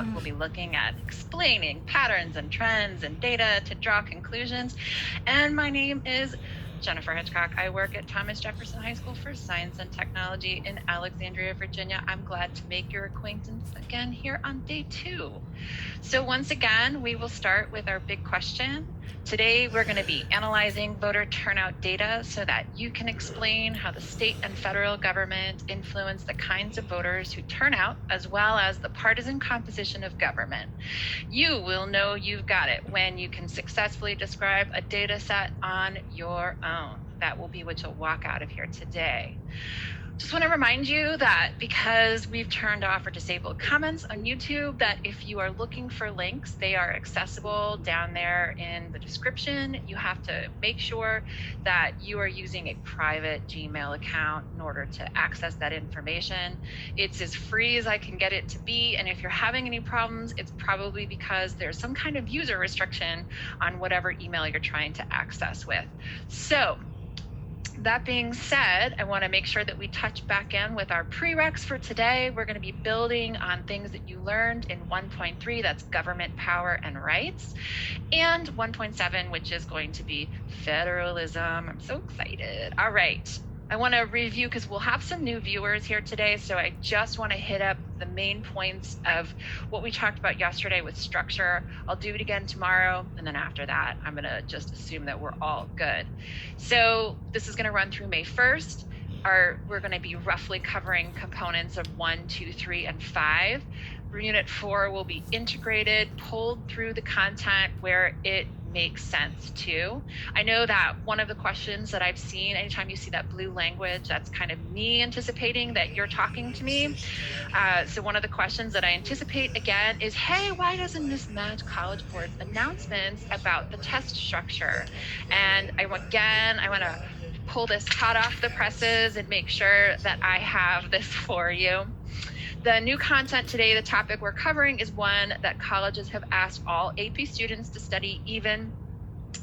out. We'll be looking at explaining patterns and trends and data to draw conclusions. And my name is Jennifer Hitchcock. I work at Thomas Jefferson High School for Science and Technology in Alexandria, Virginia. I'm glad to make your acquaintance again here on day 2. So once again, we will start with our big question. Today, we're going to be analyzing voter turnout data so that you can explain how the state and federal government influence the kinds of voters who turn out, as well as the partisan composition of government. You will know you've got it when you can successfully describe a data set on your own. That will be what you'll walk out of here today. Just want to remind you that because we've turned off or disabled comments on YouTube, that if you are looking for links, they are accessible down there in the description. You have to make sure that you are using a private Gmail account in order to access that information. It's as free as I can get it to be, and if you're having any problems, it's probably because there's some kind of user restriction on whatever email you're trying to access with. So, that being said, I want to make sure that we touch back in with our prereqs for today. We're going to be building on things that you learned in 1.3, that's government power and rights, and 1.7, which is going to be federalism. I'm so excited. All right. I want to review because we'll have some new viewers here today, so I just want to hit up the main points of what we talked about yesterday with structure. I'll do it again tomorrow, and then after that, I'm going to just assume that we're all good. So this is going to run through May 1st. We're going to be roughly covering components of 1, 2, 3, and 5. Unit 4 will be integrated, pulled through the content where it makes sense too. I know that one of the questions that I've seen, anytime you see that blue language, that's kind of me anticipating that you're talking to me. So one of the questions that I anticipate again is, hey, why doesn't this match College Board's announcements about the test structure? And I want to pull this hot off the presses and make sure that I have this for you. The new content today, the topic we're covering, is one that colleges have asked all AP students to study, even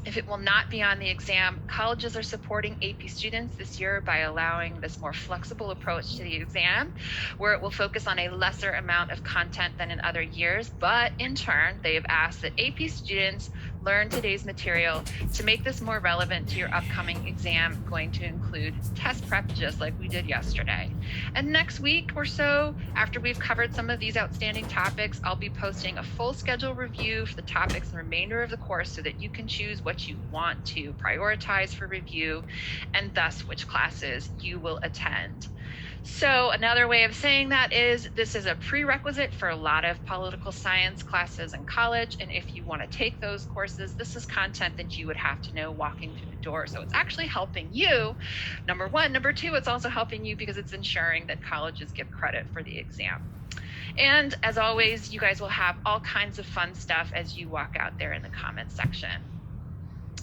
if it will not be on the exam. Colleges are supporting AP students this year by allowing this more flexible approach to the exam, where it will focus on a lesser amount of content than in other years. But in turn, they have asked that AP students learn today's material to make this more relevant to your upcoming exam, going to include test prep, just like we did yesterday. And next week or so, after we've covered some of these outstanding topics, I'll be posting a full schedule review for the topics and the remainder of the course so that you can choose what you want to prioritize for review, and thus which classes you will attend. So another way of saying that is this is a prerequisite for a lot of political science classes in college, and if you want to take those courses, this is content that you would have to know walking through the door. So it's actually helping you, number one. Number two, it's also helping you because it's ensuring that colleges give credit for the exam. And as always, you guys will have all kinds of fun stuff as you walk out there in the comments section.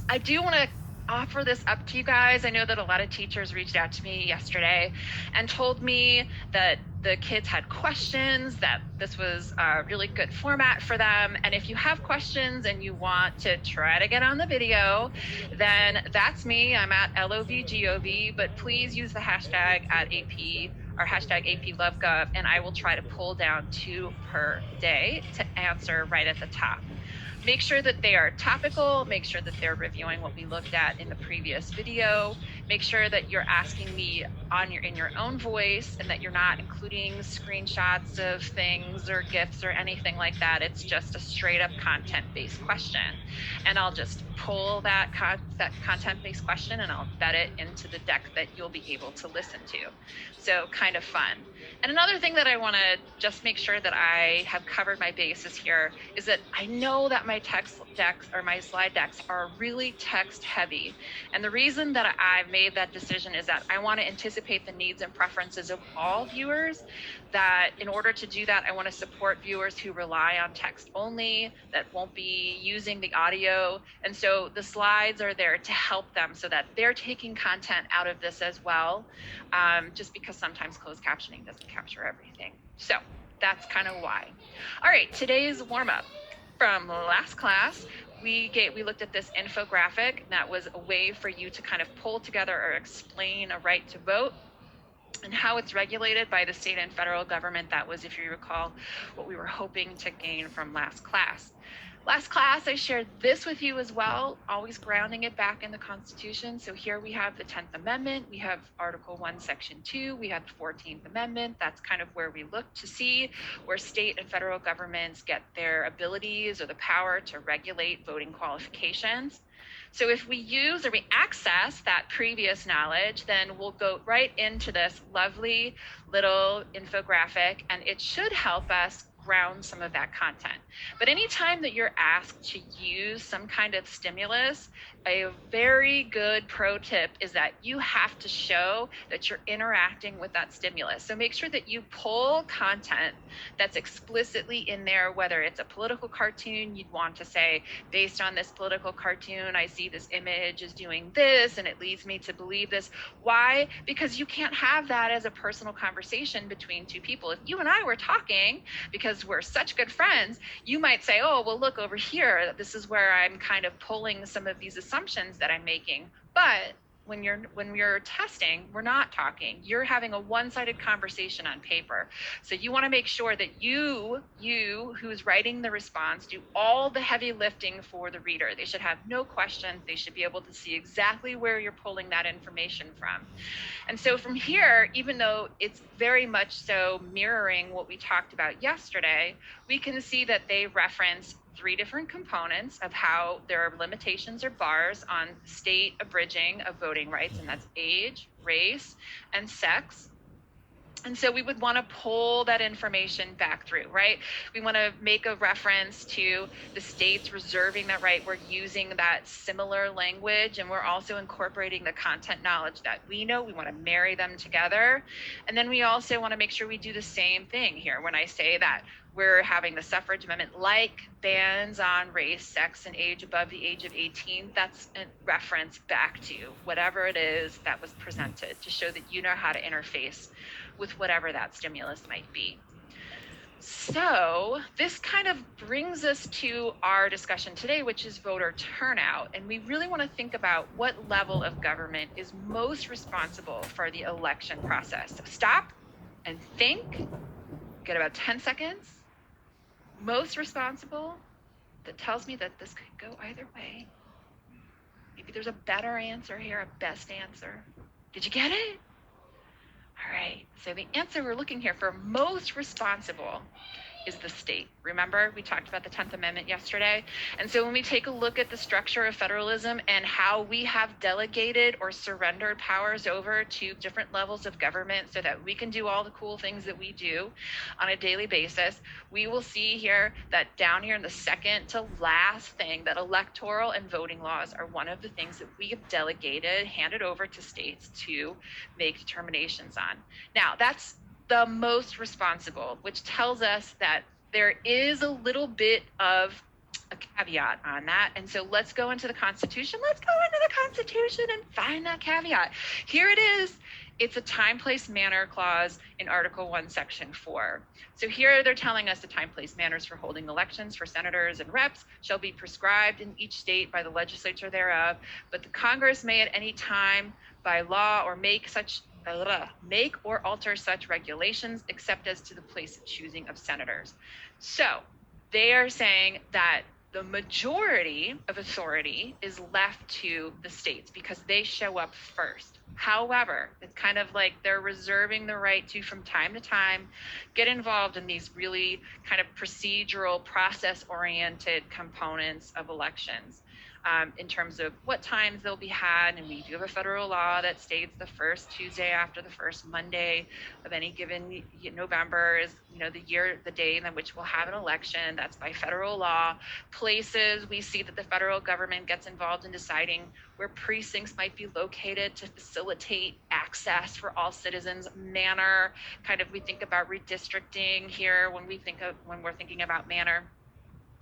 I do want to offer this up to you guys. I know that a lot of teachers reached out to me yesterday and told me that the kids had questions, that this was a really good format for them. And if you have questions and you want to try to get on the video, then that's me. I'm at LOVGOV, but please use the hashtag at AP or hashtag APLoveGov, and I will try to pull down 2 per day to answer right at the top. Make sure that they are topical, make sure that they're reviewing what we looked at in the previous video, make sure that you're asking me in your own voice and that you're not including screenshots of things or GIFs or anything like that. It's just a straight up content-based question. And I'll just pull that content-based question and I'll embed it into the deck that you'll be able to listen to. So kind of fun. And another thing that I want to just make sure that I have covered my bases here is that I know that my text decks or my slide decks are really text heavy. And the reason that I've made that decision is that I want to anticipate the needs and preferences of all viewers, that in order to do that, I want to support viewers who rely on text only, that won't be using the audio. And so the slides are there to help them so that they're taking content out of this as well, just because sometimes closed captioning doesn't capture everything. So that's kind of why. All right, today's warm-up. From last class, we looked at this infographic that was a way for you to kind of pull together or explain a right to vote. and how it's regulated by the state and federal government. That was, if you recall, what we were hoping to gain from last class. Last class, I shared this with you as well, always grounding it back in the Constitution. So here we have the 10th Amendment, we have Article 1, Section 2, we have the 14th Amendment. That's kind of where we look to see where state and federal governments get their abilities or the power to regulate voting qualifications. So if we use or we access that previous knowledge, then we'll go right into this lovely little infographic, and it should help us ground some of that content. But anytime that you're asked to use some kind of stimulus, a very good pro tip is that you have to show that you're interacting with that stimulus. So make sure that you pull content that's explicitly in there, whether it's a political cartoon, you'd want to say, based on this political cartoon, I see this image is doing this, and it leads me to believe this. Why? Because you can't have that as a personal conversation between two people. If you and I were talking, because we're such good friends, you might say, oh, well, look over here. This is where I'm kind of pulling some of these assumptions that I'm making. But when you're testing, we're not talking. You're having a one-sided conversation on paper. So you want to make sure that you who's writing the response do all the heavy lifting for the reader. They should have no questions. They should be able to see exactly where you're pulling that information from. And so from here, even though it's very much so mirroring what we talked about yesterday, we can see that they reference 3 different components of how there are limitations or bars on state abridging of voting rights, and that's age, race, and sex. And so we would want to pull that information back through, right? We want to make a reference to the states reserving that right. We're using that similar language, and we're also incorporating the content knowledge that we know. We want to marry them together. And then we also want to make sure we do the same thing here. When I say that we're having the suffrage amendment like bans on race, sex, and age above the age of 18, that's a reference back to whatever it is that was presented to show that you know how to interface with whatever that stimulus might be. So this kind of brings us to our discussion today, which is voter turnout. And we really want to think about what level of government is most responsible for the election process. So stop and think, get about 10 seconds. Most responsible, that tells me that this could go either way. Maybe there's a better answer here, a best answer. Did you get it? All right, so the answer we're looking here for most responsible is the state. Remember, we talked about the 10th Amendment yesterday. And so when we take a look at the structure of federalism and how we have delegated or surrendered powers over to different levels of government so that we can do all the cool things that we do on a daily basis, we will see here that down here in the second to last thing, that electoral and voting laws are one of the things that we have delegated, handed over to states to make determinations on. Now, that's the most responsible, which tells us that there is a little bit of a caveat on that. And so let's go into the Constitution. Let's go into the Constitution and find that caveat. Here it is. It's a time, place, manner clause in Article 1, Section 4. So here they're telling us the time, place, manners for holding elections for senators and reps shall be prescribed in each state by the legislature thereof, but the Congress may at any time by law or make or alter such regulations except as to the place of choosing of senators. So they are saying that the majority of authority is left to the states because they show up first. However, it's kind of like they're reserving the right to, from time to time, get involved in these really kind of procedural, process-oriented components of elections. In terms of what times they'll be had, and we do have a federal law that states the first Tuesday after the first Monday of any given November is, the day in which we'll have an election. That's by federal law. Places, we see that the federal government gets involved in deciding where precincts might be located to facilitate access for all citizens. Manner, kind of, we think about redistricting here when we're thinking about manner.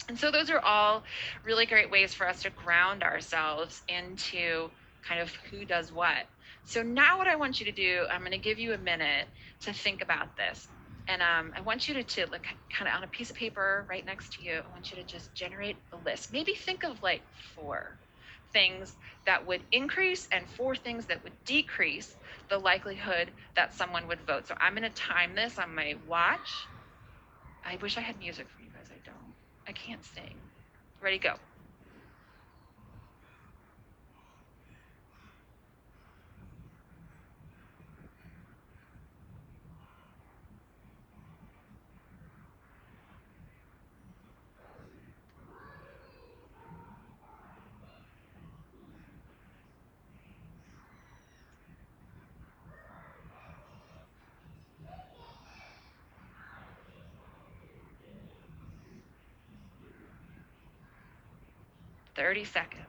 And so those are all really great ways for us to ground ourselves into kind of who does what. So now what I want you to do, I'm going to give you a minute to think about this. And I want you to like kind of on a piece of paper right next to you, I want you to just generate a list. Maybe think of like things that would increase and 4 things that would decrease the likelihood that someone would vote. So I'm going to time this on my watch. I wish I had music for you guys. I don't. I can't sing. Ready, go. Thirty seconds.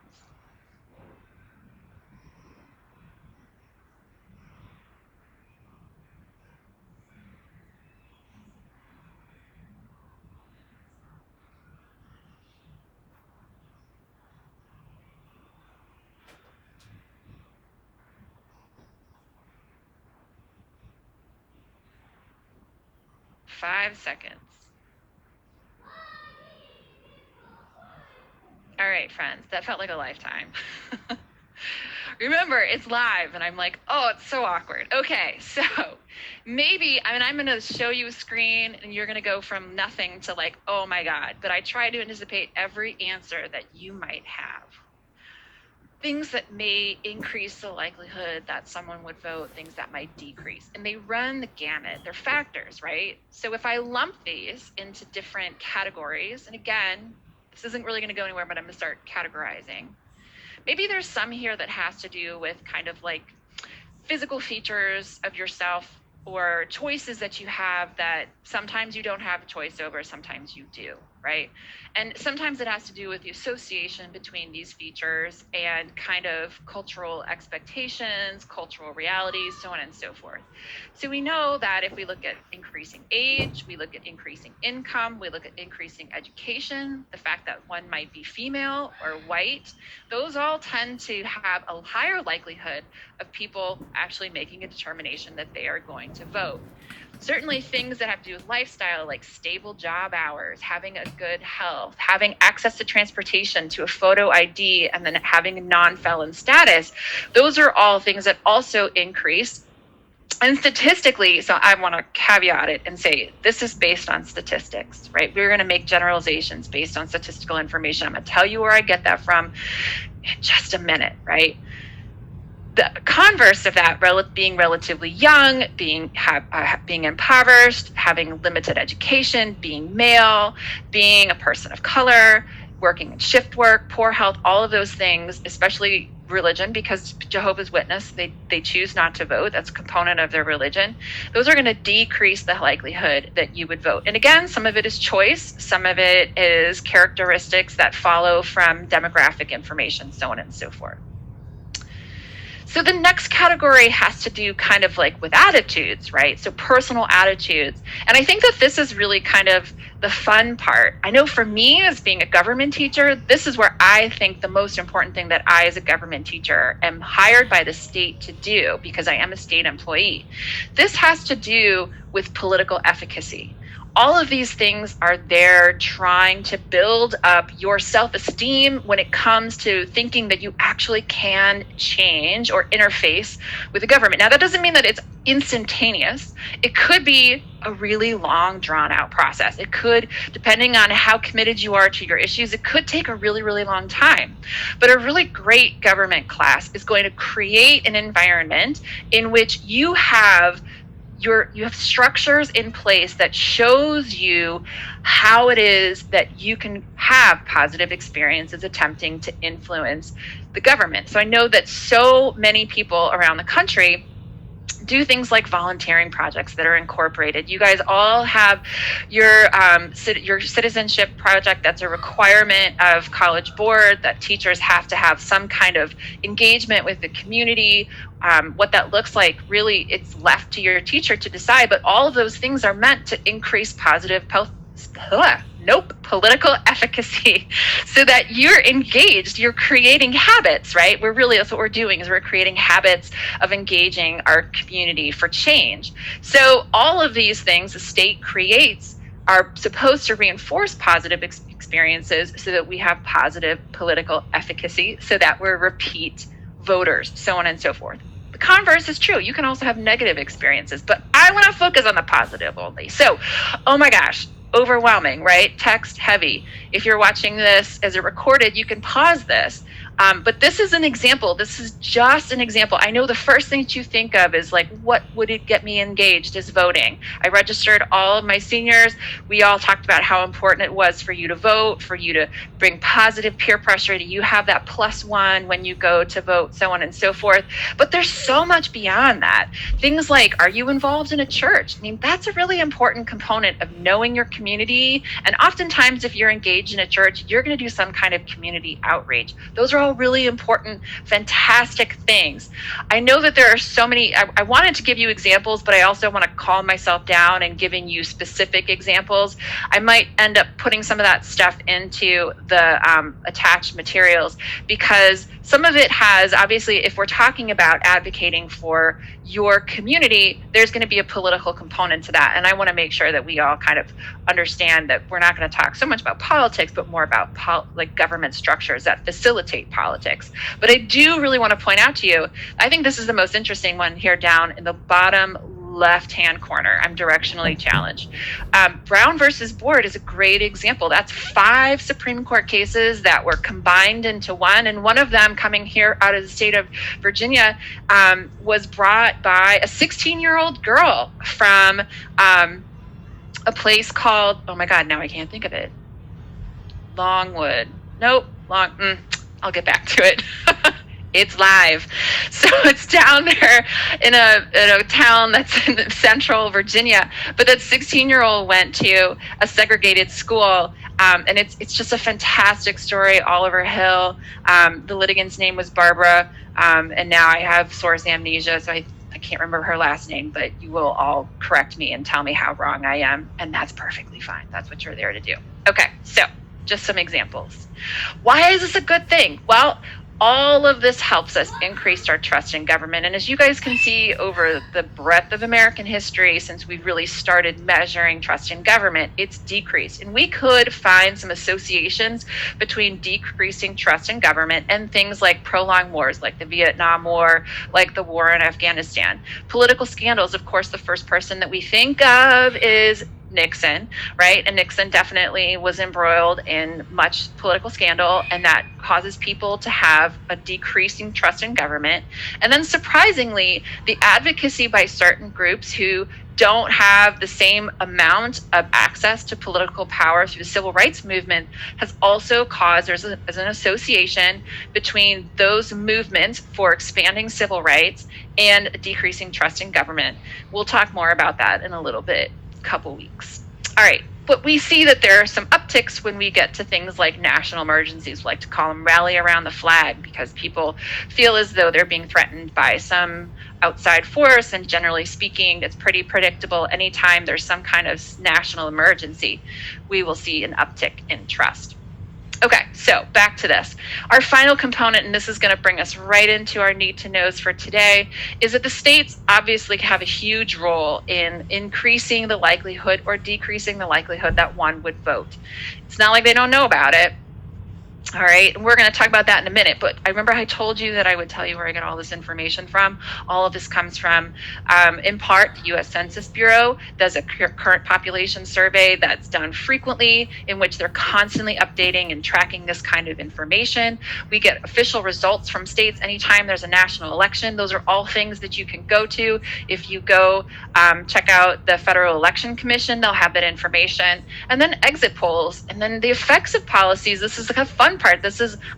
Five seconds. All right, friends, that felt like a lifetime. Remember, it's live, and I'm like, oh, it's so awkward. Okay, so maybe, I'm going to show you a screen, and you're going to go from nothing to like, oh my God. But I try to anticipate every answer that you might have. Things that may increase the likelihood that someone would vote, things that might decrease. And they run the gamut. They're factors, right? So if I lump these into different categories, and again, this isn't really going to go anywhere, but I'm going to start categorizing. Maybe there's some here that has to do with kind of like physical features of yourself or choices that you have that sometimes you don't have a choice over, sometimes you do, right? And sometimes it has to do with the association between these features and kind of cultural expectations, cultural realities, so on and so forth. So we know that if we look at increasing age, we look at increasing income, we look at increasing education, the fact that one might be female or white, those all tend to have a higher likelihood of people actually making a determination that they are going to vote. Certainly things that have to do with lifestyle, like stable job hours, having a good health, having access to transportation, to a photo ID, and then having a non-felon status, those are all things that also increase. And statistically, so I want to caveat it and say this is based on statistics, right? We're going to make generalizations based on statistical information. I'm going to tell you where I get that from in just a minute, right? The converse of that, being relatively young, being impoverished, having limited education, being male, being a person of color, working in shift work, poor health, all of those things, especially religion, because Jehovah's Witness, they choose not to vote. That's a component of their religion. Those are going to decrease the likelihood that you would vote. And again, some of it is choice. Some of it is characteristics that follow from demographic information, so on and so forth. So the next category has to do kind of like with attitudes, right? So personal attitudes. And I think that this is really kind of the fun part. I know for me as being a government teacher, this is where I think the most important thing that I as a government teacher am hired by the state to do, because I am a state employee. This has to do with political efficacy. All of these things are there trying to build up your self-esteem when it comes to thinking that you actually can change or interface with the government. Now, that doesn't mean that it's instantaneous. It could be a really long, drawn-out process. It could, depending on how committed you are to your issues, it could take a really, really long time. But a really great government class is going to create an environment in which you have structures in place that shows you how it is that you can have positive experiences attempting to influence the government. So I know that so many people around the country do things like volunteering projects that are incorporated. You guys all have your citizenship project. That's a requirement of College Board, that teachers have to have some kind of engagement with the community. What that looks like, really, it's left to your teacher to decide. But all of those things are meant to increase positive political efficacy, so that you're engaged, you're creating habits, right? That's what we're doing, is we're creating habits of engaging our community for change. So all of these things the state creates are supposed to reinforce positive experiences so that we have positive political efficacy, so that we're repeat voters, so on and so forth. The converse is true. You can also have negative experiences, but I want to focus on the positive only. So, oh my gosh, overwhelming, right? Text heavy. If you're watching this as a recorded, you can pause this. But this is an example. This is just an example. I know the first thing that you think of is like, what would it get me engaged is voting. I registered all of my seniors. We all talked about how important it was for you to vote, for you to bring positive peer pressure, to you have that +1 when you go to vote, so on and so forth. But there's so much beyond that. Things like, are you involved in a church? I mean, that's a really important component of knowing your community. And oftentimes, if you're engaged in a church, you're going to do some kind of community outreach. Those are all really important, fantastic things. I know that there are so many. I wanted to give you examples, but I also want to calm myself down and giving you specific examples. I might end up putting some of that stuff into the attached materials, because some of it has, obviously, if we're talking about advocating for your community, there's going to be a political component to that. And I want to make sure that we all kind of understand that we're not going to talk so much about politics, but more about like government structures that facilitate politics. But I do really want to point out to you, I think this is the most interesting one here down in the bottom left-hand corner. I'm directionally challenged. Brown versus Board is a great example. That's 5 Supreme Court cases that were combined into one, and one of them, coming here out of the state of Virginia, was brought by a 16-year-old girl from a place called, oh my God, now I can't think of it. Longwood. Nope. I'll get back to it. It's live. So it's down there in a town that's in central Virginia. But that 16-year-old went to a segregated school. And it's just a fantastic story. Oliver Hill. The litigant's name was Barbara. And now I have source amnesia, so I can't remember her last name, but you will all correct me and tell me how wrong I am. And that's perfectly fine. That's what you're there to do. Okay, so just some examples. Why is this a good thing? Well, all of this helps us increase our trust in government. And as you guys can see over the breadth of American history, since we really started measuring trust in government, it's decreased. And we could find some associations between decreasing trust in government and things like prolonged wars, like the Vietnam War, like the war in Afghanistan. Political scandals, of course, the first person that we think of is Nixon, right? And Nixon definitely was embroiled in much political scandal, and that causes people to have a decreasing trust in government. And then surprisingly, the advocacy by certain groups who don't have the same amount of access to political power through the civil rights movement has also caused, there's an association between those movements for expanding civil rights and decreasing trust in government. We'll talk more about that in a little bit. Couple weeks. All right, but we see that there are some upticks when we get to things like national emergencies. We like to call them rally around the flag, because people feel as though they're being threatened by some outside force, and generally speaking, it's pretty predictable. Anytime there's some kind of national emergency, we will see an uptick in trust. Okay, so back to this. Our final component, and this is going to bring us right into our need to knows for today, is that the states obviously have a huge role in increasing the likelihood or decreasing the likelihood that one would vote. It's not like they don't know about it. All right, and we're going to talk about that in a minute, but I remember I told you that I would tell you where I get all this information from. All of this comes from, in part, the U.S. Census Bureau does a current population survey that's done frequently, in which they're constantly updating and tracking this kind of information. We get official results from states anytime there's a national election. Those are all things that you can go to. If you go check out the Federal Election Commission, they'll have that information. And then exit polls, and then the effects of policies. This is the fun part.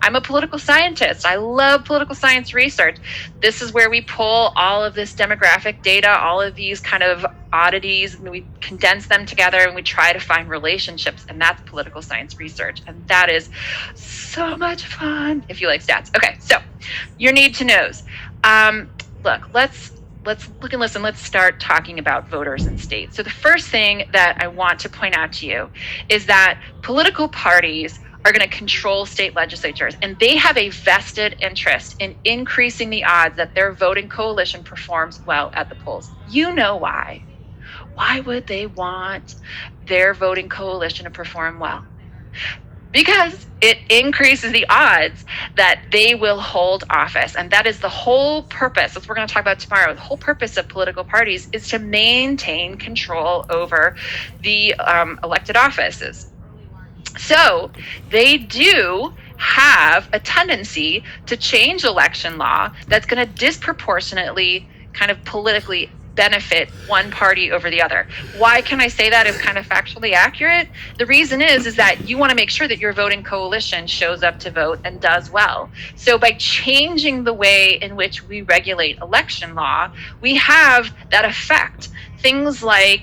I'm a political scientist. I love political science research. This is where we pull all of this demographic data, all of these kind of oddities, and we condense them together and we try to find relationships, and that's political science research. And that is so much fun if you like stats. Okay, so your need to knows. Look, let's look and listen. Let's start talking about voters and states. So the first thing that I want to point out to you is that political parties are going to control state legislatures, and they have a vested interest in increasing the odds that their voting coalition performs well at the polls. You know why. Why would they want their voting coalition to perform well? Because it increases the odds that they will hold office. And that is the whole purpose, that's what we're going to talk about tomorrow. The whole purpose of political parties is to maintain control over the elected offices. So they do have a tendency to change election law that's going to disproportionately kind of politically benefit one party over the other. Why can I say that is kind of factually accurate? The reason is that you want to make sure that your voting coalition shows up to vote and does well. So by changing the way in which we regulate election law, we have that effect. Things like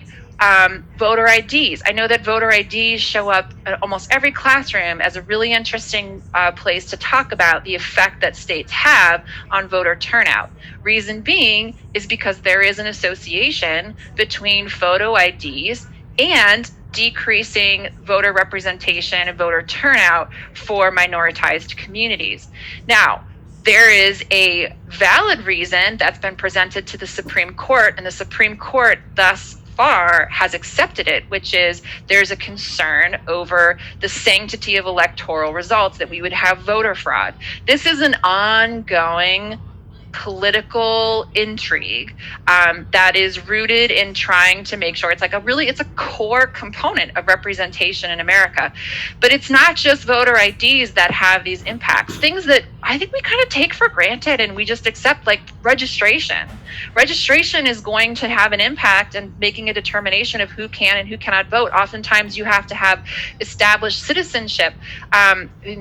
voter IDs. I know that voter IDs show up at almost every classroom as a really interesting place to talk about the effect that states have on voter turnout. Reason being is because there is an association between photo IDs and decreasing voter representation and voter turnout for minoritized communities. Now, there is a valid reason that's been presented to the Supreme Court, and the Supreme Court thus far has accepted it, which is there's a concern over the sanctity of electoral results, that we would have voter fraud. This is an ongoing political intrigue that is rooted in trying to make sure it's a core component of representation in America. But it's not just voter IDs that have these impacts. Things that I think we kind of take for granted and we just accept, like registration. Registration is going to have an impact in making a determination of who can and who cannot vote. Oftentimes you have to have established citizenship,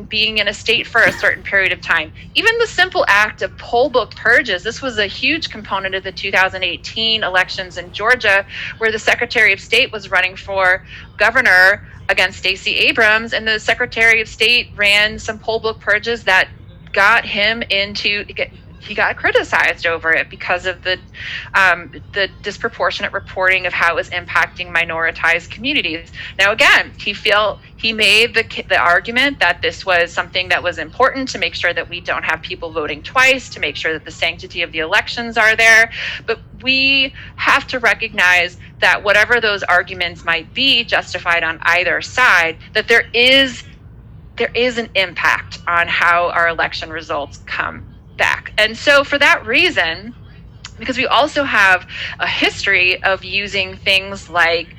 being in a state for a certain period of time. Even the simple act of poll book purges. This was a huge component of the 2018 elections in Georgia, where the Secretary of State was running for governor against Stacey Abrams, and the Secretary of State ran some poll book purges that got him he got criticized over it because of the disproportionate reporting of how it was impacting minoritized communities. Now, again, he made the argument that this was something that was important to make sure that we don't have people voting twice, to make sure that the sanctity of the elections are there. But we have to recognize that whatever those arguments might be, justified on either side, that there is an impact on how our election results come back. And so for that reason, because we also have a history of using things like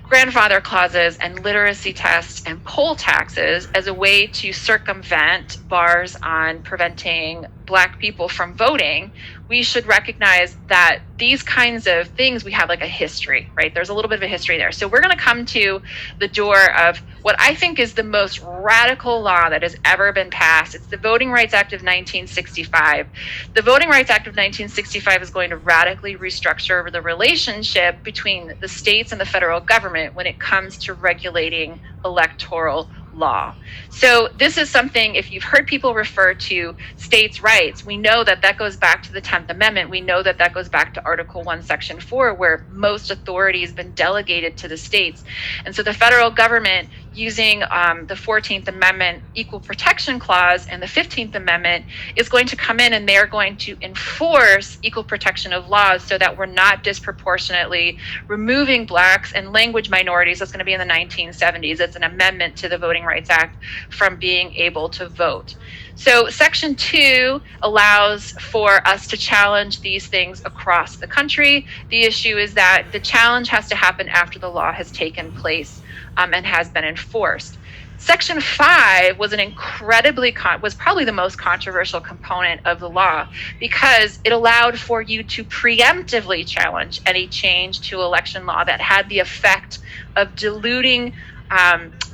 grandfather clauses and literacy tests and poll taxes as a way to circumvent bars on preventing Black people from voting, we should recognize that these kinds of things, we have like a history, right? There's a little bit of a history there. So we're going to come to the door of what I think is the most radical law that has ever been passed. It's the Voting Rights Act of 1965. The Voting Rights Act of 1965 is going to radically restructure the relationship between the states and the federal government when it comes to regulating electoral law. So this is something, if you've heard people refer to states' rights, we know that that goes back to the 10th Amendment. We know that that goes back to Article 1, Section 4, where most authority has been delegated to the states. And so the federal government, using the 14th Amendment Equal Protection Clause and the 15th Amendment, is going to come in and they're going to enforce equal protection of laws so that we're not disproportionately removing Blacks and language minorities. That's going to be in the 1970s. It's an amendment to the Voting Rights Act from being able to vote. So Section 2 allows for us to challenge these things across the country. The issue is that the challenge has to happen after the law has taken place and has been enforced. Section 5 was was probably the most controversial component of the law because it allowed for you to preemptively challenge any change to election law that had the effect of diluting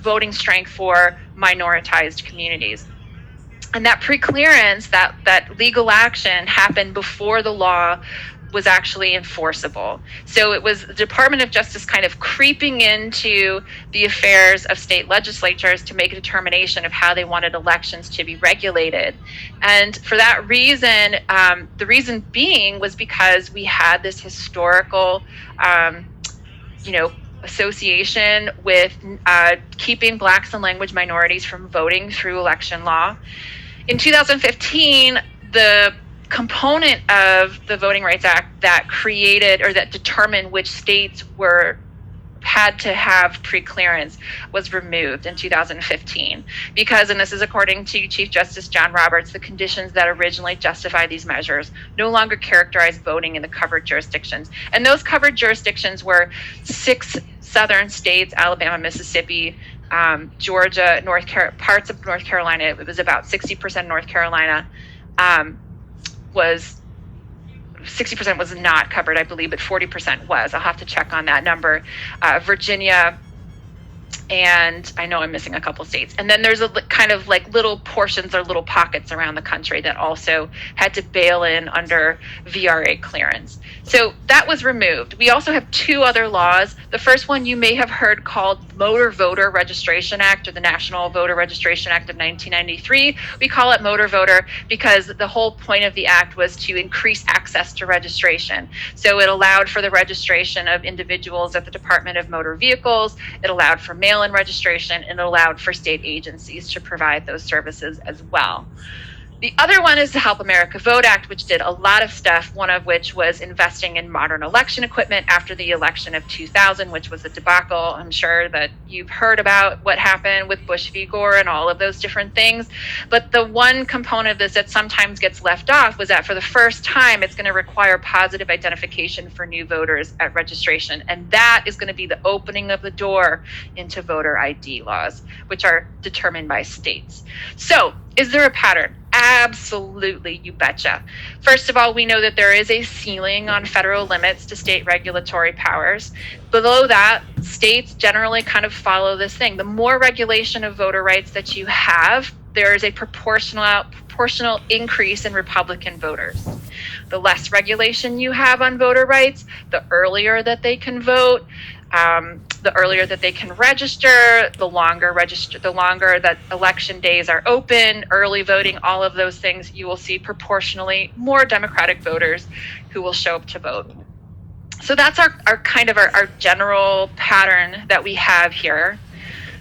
voting strength for minoritized communities. And that preclearance, that legal action happened before the law was actually enforceable. So it was the Department of Justice kind of creeping into the affairs of state legislatures to make a determination of how they wanted elections to be regulated. And for that reason, the reason being was because we had this historical, association with keeping Blacks and language minorities from voting through election law. In 2015, the component of the Voting Rights Act that created or that determined which states had to have pre-clearance was removed in 2015 because, and this is according to Chief Justice John Roberts, the conditions that originally justified these measures no longer characterize voting in the covered jurisdictions. And those covered jurisdictions were 6 southern states: Alabama, Mississippi, Georgia, parts of North Carolina. It was about 60% North Carolina. 60% was not covered, I believe, but 40% was. I'll have to check on that number. Virginia, and I know I'm missing a couple states. And then there's a kind of like little portions or little pockets around the country that also had to bail in under VRA clearance. So that was removed. We also have 2 other laws. The first one you may have heard called Motor Voter Registration Act, or the National Voter Registration Act of 1993. We call it Motor Voter because the whole point of the act was to increase access to registration. So it allowed for the registration of individuals at the Department of Motor Vehicles. It allowed for mail-in registration, and it allowed for state agencies to provide those services as well. The other one is the Help America Vote Act, which did a lot of stuff, one of which was investing in modern election equipment after the election of 2000, which was a debacle. I'm sure that you've heard about what happened with Bush v. Gore and all of those different things. But the one component of this that sometimes gets left off was that for the first time, it's going to require positive identification for new voters at registration. And that is going to be the opening of the door into voter ID laws, which are determined by states. So is there a pattern? Absolutely, you betcha. First of all, we know that there is a ceiling on federal limits to state regulatory powers. Below that, states generally kind of follow this thing. The more regulation of voter rights that you have, there is a proportional increase in Republican voters. The less regulation you have on voter rights, the earlier that they can vote, the earlier that they can register, the longer that election days are open, early voting, all of those things, you will see proportionally more Democratic voters who will show up to vote. So that's our general pattern that we have here,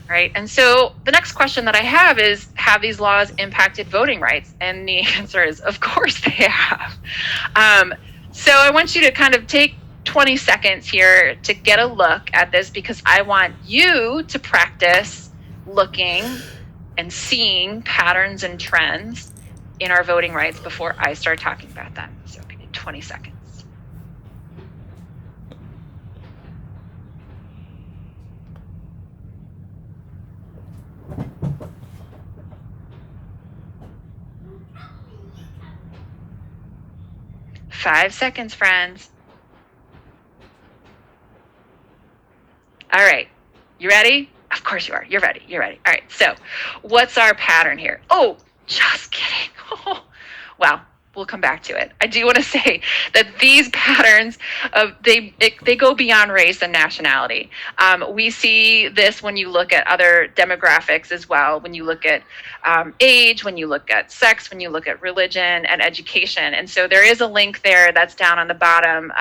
right? And so the next question that I have is, have these laws impacted voting rights? And the answer is, of course they have. So I want you to kind of take 20 seconds here to get a look at this, because I want you to practice looking and seeing patterns and trends in our voting rights before I start talking about them. So give me 20 seconds. Five seconds, friends. All right, you ready? Of course you are. You're ready. All right, so what's our pattern here? Oh, just kidding. Oh, well, we'll come back to it. I do want to say that these patterns, they go beyond race and nationality. We see this when you look at other demographics as well, when you look at age, when you look at sex, when you look at religion and education. And so there is a link there that's down on the bottom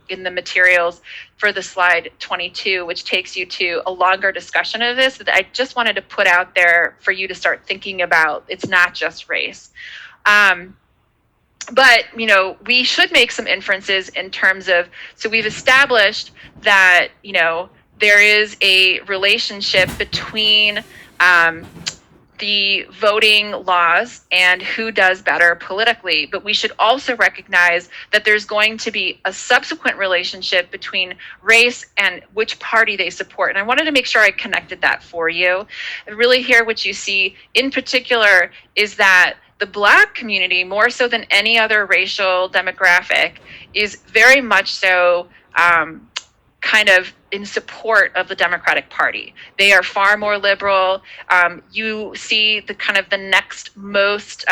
in the materials for the slide 22, which takes you to a longer discussion of this that I just wanted to put out there for you to start thinking about. It's not just race. But, we should make some inferences in terms of, so we've established that, there is a relationship between the voting laws and who does better politically. But we should also recognize that there's going to be a subsequent relationship between race and which party they support. And I wanted to make sure I connected that for you. And really here what you see in particular is that the Black community, more so than any other racial demographic, is very much so kind of in support of the Democratic Party. They are far more liberal. You see the next most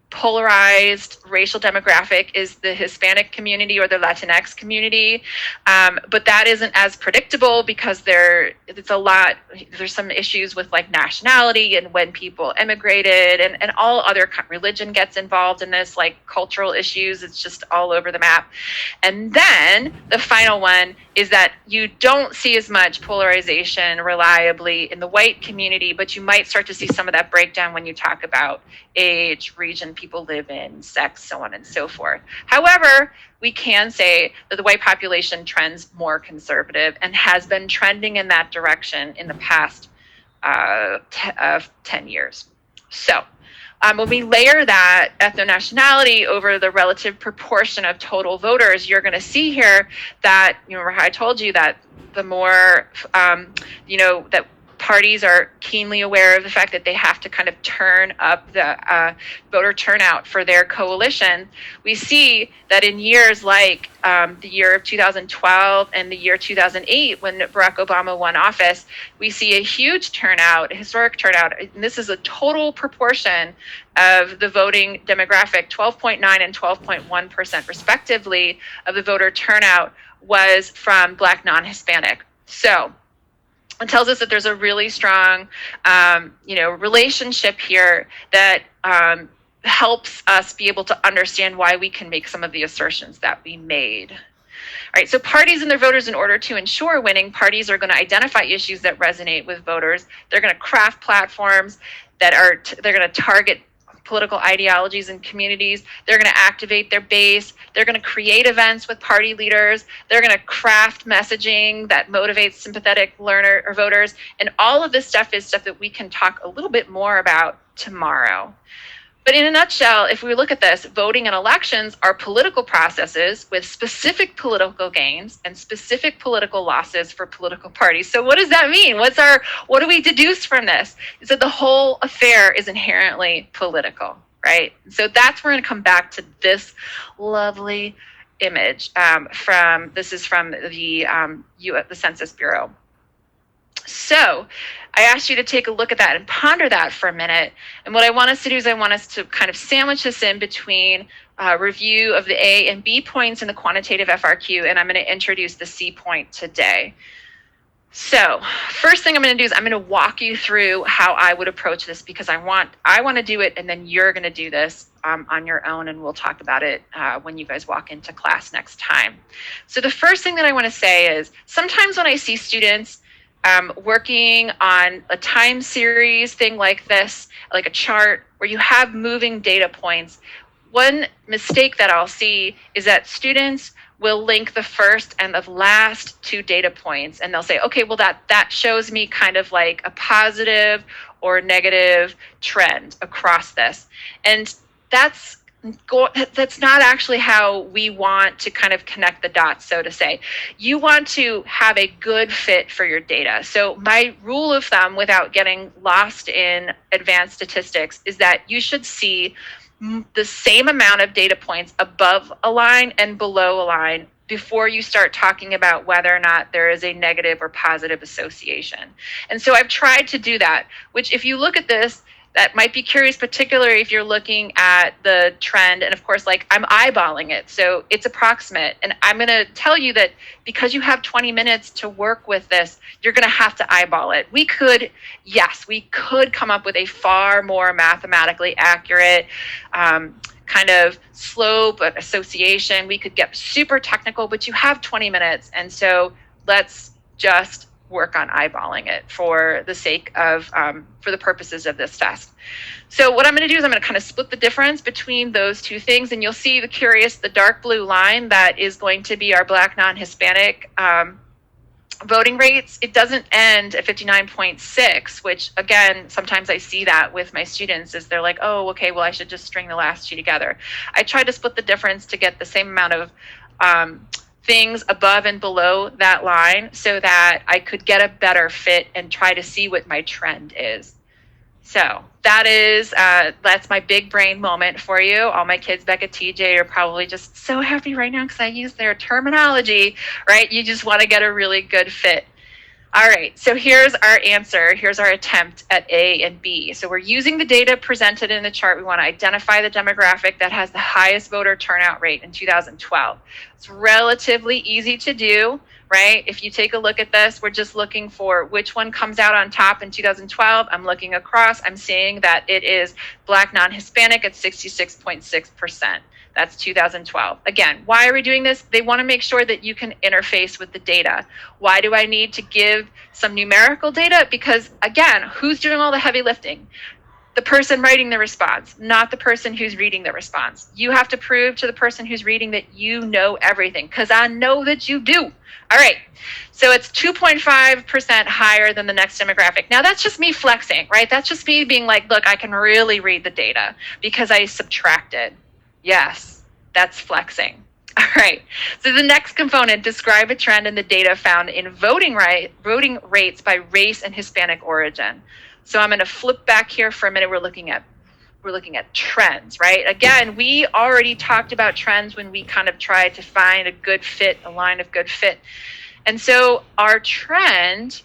polarized racial demographic is the Hispanic community or the Latinx community. But that isn't as predictable because there's some issues with like nationality and when people immigrated and all other religion gets involved in this, like cultural issues. It's just all over the map. And then the final one is that you don't see as much polarization reliably in the white community, but you might start to see some of that breakdown when you talk about age, region, people live in, sex, so on and so forth. However, we can say that the white population trends more conservative and has been trending in that direction in the past 10 years. So when we layer that ethno-nationality over the relative proportion of total voters, you're going to see here that, remember how I told you that the more, that parties are keenly aware of the fact that they have to kind of turn up the voter turnout for their coalition. We see that in years like the year of 2012 and the year 2008, when Barack Obama won office, we see a huge turnout, a historic turnout. And this is a total proportion of the voting demographic, 12.9 and 12.1% respectively of the voter turnout was from Black non-Hispanic. So it tells us that there's a really strong, relationship here that helps us be able to understand why we can make some of the assertions that we made. All right, so parties and their voters, in order to ensure winning, parties are going to identify issues that resonate with voters. They're going to craft platforms that they're going to target political ideologies and communities. They're going to activate their base. They're going to create events with party leaders. They're going to craft messaging that motivates sympathetic learner or voters. And all of this stuff is stuff that we can talk a little bit more about tomorrow. But in a nutshell, if we look at this, voting and elections are political processes with specific political gains and specific political losses for political parties. So what does that mean? What do we deduce from this? Is that the whole affair is inherently political, right? So that's where we're going to come back to this lovely image this is from the Census Bureau. So I asked you to take a look at that and ponder that for a minute. And what I want us to do is I want us to kind of sandwich this in between review of the A and B points in the quantitative FRQ, and I'm going to introduce the C point today. So first thing I'm going to do is I'm going to walk you through how I would approach this, because I want to do it, and then you're going to do this on your own, and we'll talk about it when you guys walk into class next time. So the first thing that I want to say is sometimes when I see students working on a time series thing like this, like a chart where you have moving data points, one mistake that I'll see is that students will link the first and the last two data points, and they'll say, okay, well that shows me kind of like a positive or negative trend across this. And that's not actually how we want to kind of connect the dots, so to say. You want to have a good fit for your data. So my rule of thumb, without getting lost in advanced statistics, is that you should see the same amount of data points above a line and below a line before you start talking about whether or not there is a negative or positive association. And so I've tried to do that, which if you look at this, that might be curious, particularly if you're looking at the trend. And of course, like I'm eyeballing it, so it's approximate. And I'm going to tell you that because you have 20 minutes to work with this, you're going to have to eyeball it. We could come up with a far more mathematically accurate kind of slope association. We could get super technical, but you have 20 minutes. And so let's just work on eyeballing it for the sake of, for the purposes of this test. So what I'm going to do is I'm going to kind of split the difference between those two things, and you'll see the dark blue line that is going to be our Black non-Hispanic voting rates. It doesn't end at 59.6, which again, sometimes I see that with my students is they're like, oh, okay, well, I should just string the last two together. I try to split the difference to get the same amount of things above and below that line so that I could get a better fit and try to see what my trend is. So that's my big brain moment for you. All my kids back at TJ are probably just so happy right now because I use their terminology, right? You just want to get a really good fit. All right, so here's our answer. Here's our attempt at A and B. So we're using the data presented in the chart. We want to identify the demographic that has the highest voter turnout rate in 2012. It's relatively easy to do, right? If you take a look at this, we're just looking for which one comes out on top in 2012. I'm looking across. I'm seeing that it is Black non-Hispanic at 66.6%. That's 2012. Again, why are we doing this? They want to make sure that you can interface with the data. Why do I need to give some numerical data? Because again, who's doing all the heavy lifting? the person writing the response, not the person who's reading the response. You have to prove to the person who's reading that you know everything, because I know that you do. All right, so it's 2.5% higher than the next demographic. Now that's just me flexing, right? That's just me being like, look, I can really read the data because I subtracted. Yes, that's flexing. All right, so the next component, describe a trend in the data found in voting rates by race and Hispanic origin. So I'm going to flip back here for a minute. We're looking at trends, right? Again, we already talked about trends when we kind of tried to find a good fit, a line of good fit. And so our trend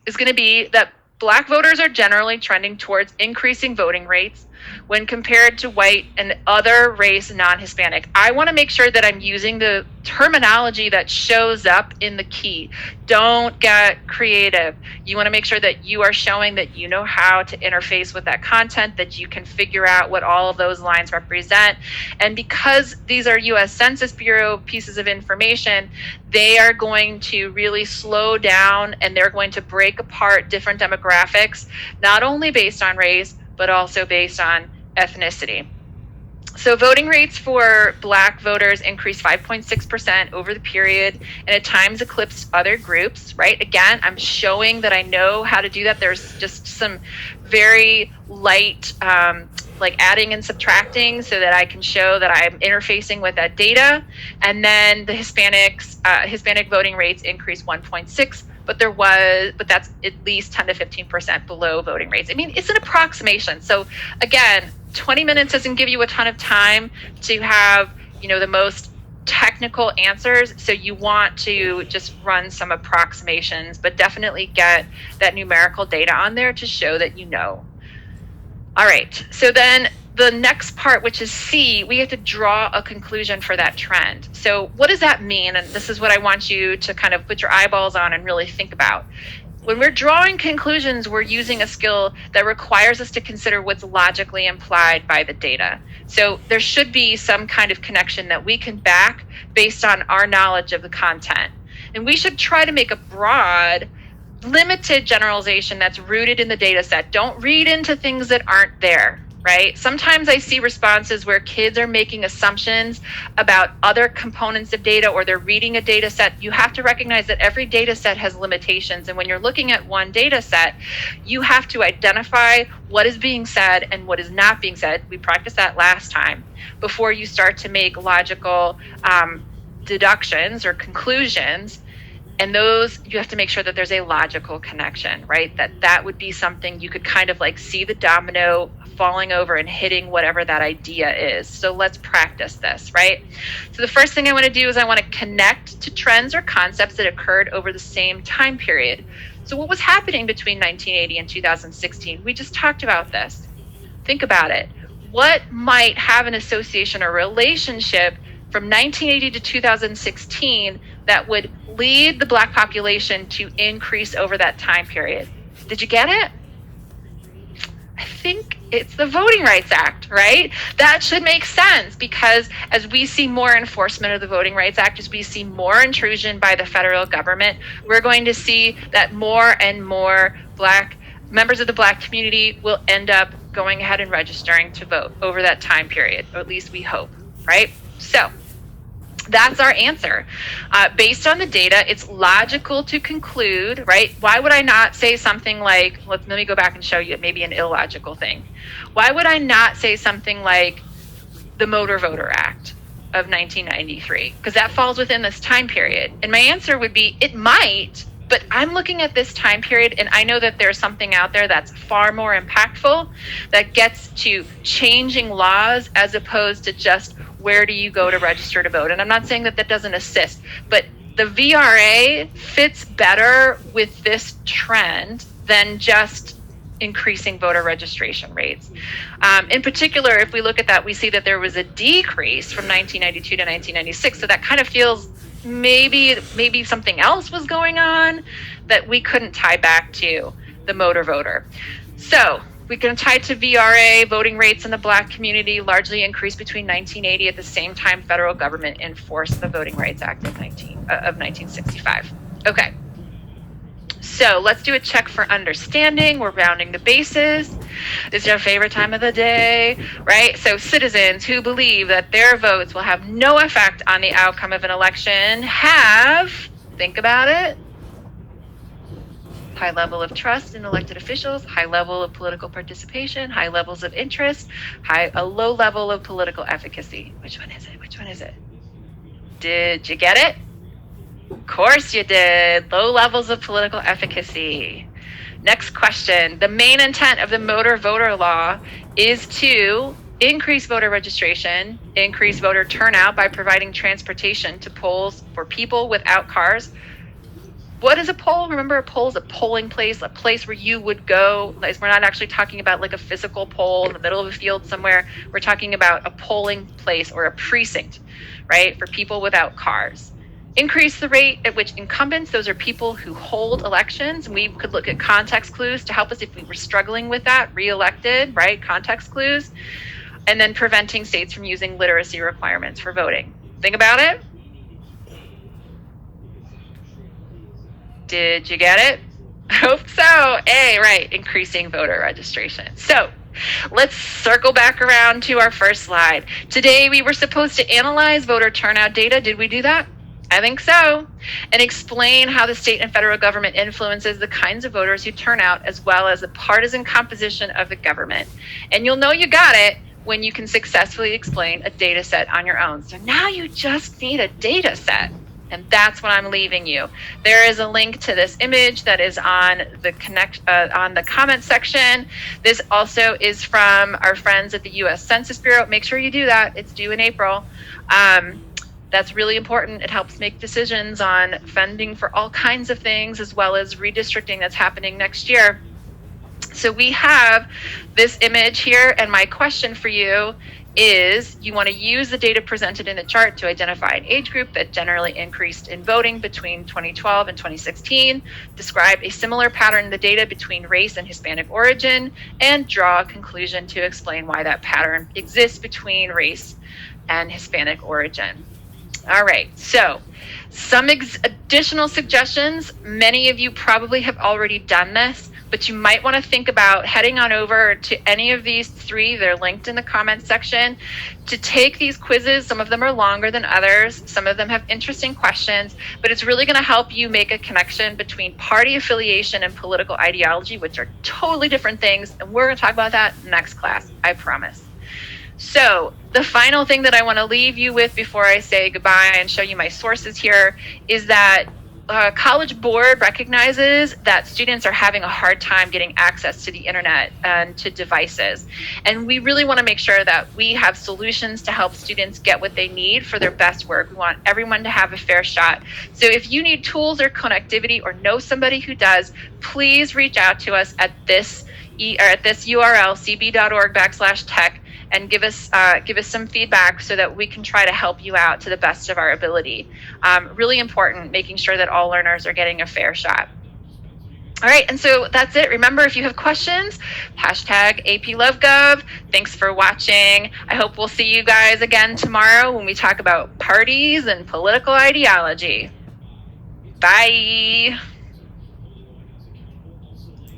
is going to be that Black voters are generally trending towards increasing voting rates when compared to white and other race non-Hispanic. I want to make sure that I'm using the terminology that shows up in the key. Don't get creative. You want to make sure that you are showing that you know how to interface with that content, that you can figure out what all of those lines represent. And because these are US Census Bureau pieces of information, they are going to really slow down and they're going to break apart different demographics, not only based on race, but also based on ethnicity. So voting rates for Black voters increased 5.6% over the period and at times eclipsed other groups, right? Again, I'm showing that I know how to do that. There's just some very light like adding and subtracting so that I can show that I'm interfacing with that data. And then the Hispanic voting rates increased 1.6%. But that's at least 10 to 15% below voting rates. I mean, it's an approximation. So again, 20 minutes doesn't give you a ton of time to have, the most technical answers. So you want to just run some approximations, but definitely get that numerical data on there to show that you know. All right, so then the next part, which is C, we have to draw a conclusion for that trend. So what does that mean? And this is what I want you to kind of put your eyeballs on and really think about. When we're drawing conclusions, we're using a skill that requires us to consider what's logically implied by the data. So there should be some kind of connection that we can back based on our knowledge of the content. And we should try to make a broad, limited generalization that's rooted in the data set. Don't read into things that aren't there. Right? Sometimes I see responses where kids are making assumptions about other components of data or they're reading a data set. You have to recognize that every data set has limitations. And when you're looking at one data set, you have to identify what is being said and what is not being said. We practiced that last time before you start to make logical deductions or conclusions. And those, you have to make sure that there's a logical connection, right? That would be something you could kind of like see the domino falling over and hitting whatever that idea is. So let's practice this, right? So the first thing I want to do is I want to connect to trends or concepts that occurred over the same time period. So what was happening between 1980 and 2016? We just talked about this. Think about it. What might have an association or relationship from 1980 to 2016 that would lead the Black population to increase over that time period? Did you get it? I think it's the Voting Rights Act, right? That should make sense because as we see more enforcement of the Voting Rights Act, as we see more intrusion by the federal government, we're going to see that more and more Black members of the Black community will end up going ahead and registering to vote over that time period, or at least we hope, right? So that's our answer. Based on the data, it's logical to conclude, right? Why would I not say something like, let me go back and show you maybe an illogical thing. Why would I not say something like the Motor Voter Act of 1993? Because that falls within this time period. And my answer would be, it might, but I'm looking at this time period and I know that there's something out there that's far more impactful that gets to changing laws as opposed to just where do you go to register to vote? And I'm not saying that that doesn't assist, but the VRA fits better with this trend than just increasing voter registration rates. In particular, if we look at that, we see that there was a decrease from 1992 to 1996. So that kind of feels maybe something else was going on that we couldn't tie back to the motor voter. So we can tie to VRA. Voting rates in the Black community largely increased between 1980 at the same time federal government enforced the Voting Rights Act of 1965. Okay, so let's do a check for understanding. We're rounding the bases. It's your favorite time of the day, right? So citizens who believe that their votes will have no effect on the outcome of an election have, think about it, high level of trust in elected officials, high level of political participation, high levels of interest, a low level of political efficacy. Which one is it? Which one is it? Did you get it? Of course you did. Low levels of political efficacy. Next question. The main intent of the motor voter law is to increase voter registration, increase voter turnout by providing transportation to polls for people without cars. What is a poll? Remember, a poll is a polling place, a place where you would go. We're not actually talking about like a physical poll in the middle of a field somewhere. We're talking about a polling place or a precinct, right, for people without cars. Increase the rate at which incumbents, those are people who hold elections, and we could look at context clues to help us if we were struggling with that, re-elected, right, context clues, and then preventing states from using literacy requirements for voting. Think about it. Did you get it? I hope so. A, right, increasing voter registration. So let's circle back around to our first slide. Today we were supposed to analyze voter turnout data. Did we do that? I think so. And explain how the state and federal government influences the kinds of voters who turn out, as well as the partisan composition of the government. And you'll know you got it when you can successfully explain a data set on your own. So now you just need a data set. And that's what I'm leaving you. There is a link to this image that is on the comment section. This also is from our friends at the U.S. Census Bureau. Make sure you do that. It's due in April. That's really important. It helps make decisions on funding for all kinds of things, as well as redistricting that's happening next year. So we have this image here, and my question for you is you want to use the data presented in the chart to identify an age group that generally increased in voting between 2012 and 2016, describe a similar pattern in the data between race and Hispanic origin, and draw a conclusion to explain why that pattern exists between race and Hispanic origin. All right, so some additional suggestions. Many of you probably have already done this, but you might want to think about heading on over to any of these three. They're linked in the comments section to take these quizzes. Some of them are longer than others. Some of them have interesting questions, but it's really going to help you make a connection between party affiliation and political ideology, which are totally different things. And we're going to talk about that next class, I promise. So the final thing that I want to leave you with before I say goodbye and show you my sources here is that College Board recognizes that students are having a hard time getting access to the internet and to devices. And we really want to make sure that we have solutions to help students get what they need for their best work. We want everyone to have a fair shot. So if you need tools or connectivity or know somebody who does, please reach out to us at this URL, cb.org/tech, and give us some feedback so that we can try to help you out to the best of our ability. Really important, making sure that all learners are getting a fair shot. All right, and so that's it. Remember, if you have questions, #APLoveGov. Thanks for watching. I hope we'll see you guys again tomorrow when we talk about parties and political ideology. Bye.